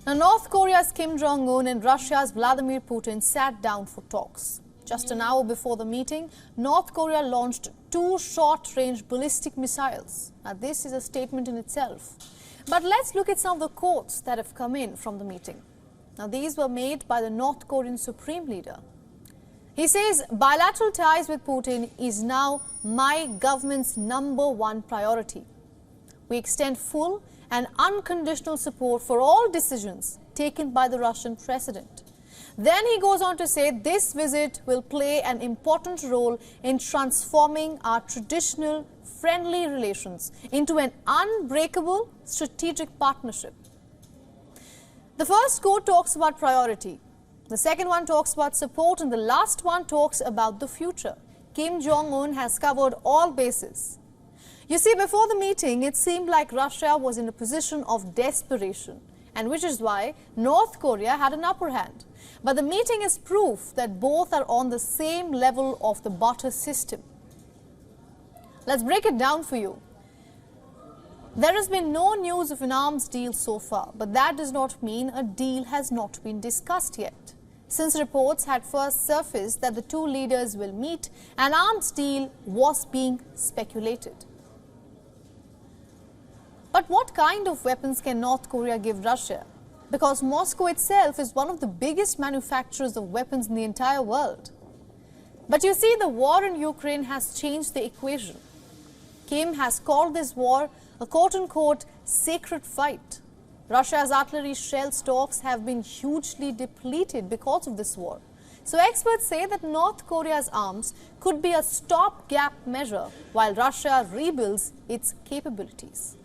Now, North Korea's Kim Jong Un and Russia's Vladimir Putin sat down for talks. Just an hour before the meeting, North Korea launched 2 short-range ballistic missiles. Now, this is a statement in itself. But let's look at some of the quotes that have come in from the meeting. Now, these were made by the North Korean Supreme Leader. He says, bilateral ties with Putin is now my government's #1 priority. We extend full and unconditional support for all decisions taken by the Russian president. Then he goes on to say this visit will play an important role in transforming our traditional friendly relations into an unbreakable strategic partnership. The first quote talks about priority. The second one talks about support, and the last one talks about the future. Kim Jong Un has covered all bases. You see, before the meeting, it seemed like Russia was in a position of desperation, and which is why North Korea had an upper hand. But the meeting is proof that both are on the same level of the barter system. Let's break it down for you. There has been no news of an arms deal so far, but that does not mean a deal has not been discussed yet. Since reports had first surfaced that the 2 leaders will meet, an arms deal was being speculated. But what kind of weapons can North Korea give Russia? Because Moscow itself is one of the biggest manufacturers of weapons in the entire world. But you see, the war in Ukraine has changed the equation. Kim has called this war a quote-unquote sacred fight. Russia's artillery shell stocks have been hugely depleted because of this war. So experts say that North Korea's arms could be a stopgap measure while Russia rebuilds its capabilities.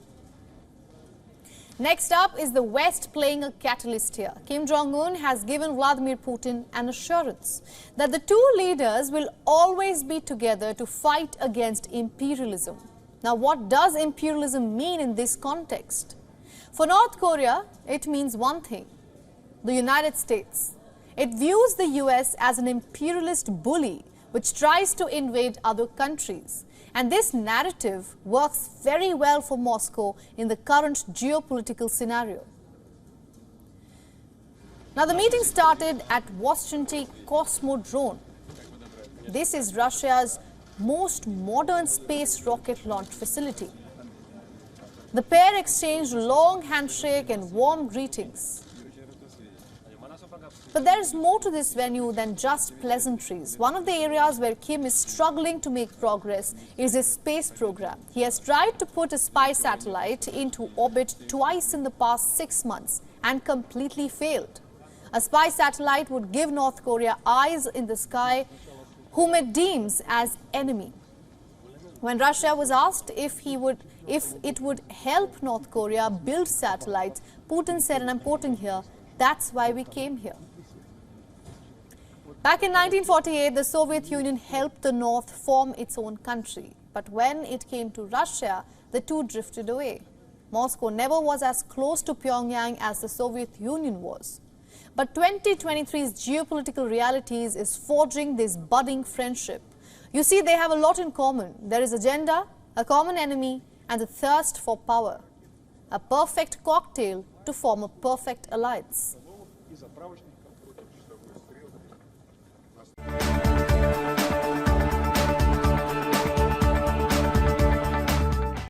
Next up is the West playing a catalyst here. Kim Jong Un has given Vladimir Putin an assurance that the 2 leaders will always be together to fight against imperialism. Now, what does imperialism mean in this context? For North Korea, it means one thing: the United States. It views the US as an imperialist bully which tries to invade other countries. And this narrative works very well for Moscow in the current geopolitical scenario. Now, the meeting started at Washington Cosmodrome. This is Russia's most modern space rocket launch facility. The pair exchanged a long handshake and warm greetings. But there is more to this venue than just pleasantries. One of the areas where Kim is struggling to make progress is his space program. He has tried to put a spy satellite into orbit twice in the past 6 months and completely failed. A spy satellite would give North Korea eyes in the sky whom it deems as enemy. When Russia was asked if it would help North Korea build satellites, Putin said, and I'm quoting here, "That's why we came here." Back in 1948, the Soviet Union helped the North form its own country. But when it came to Russia, the 2 drifted away. Moscow never was as close to Pyongyang as the Soviet Union was. But 2023's geopolitical realities is forging this budding friendship. You see, they have a lot in common. There is agenda, a common enemy, and a thirst for power. A perfect cocktail to form a perfect alliance.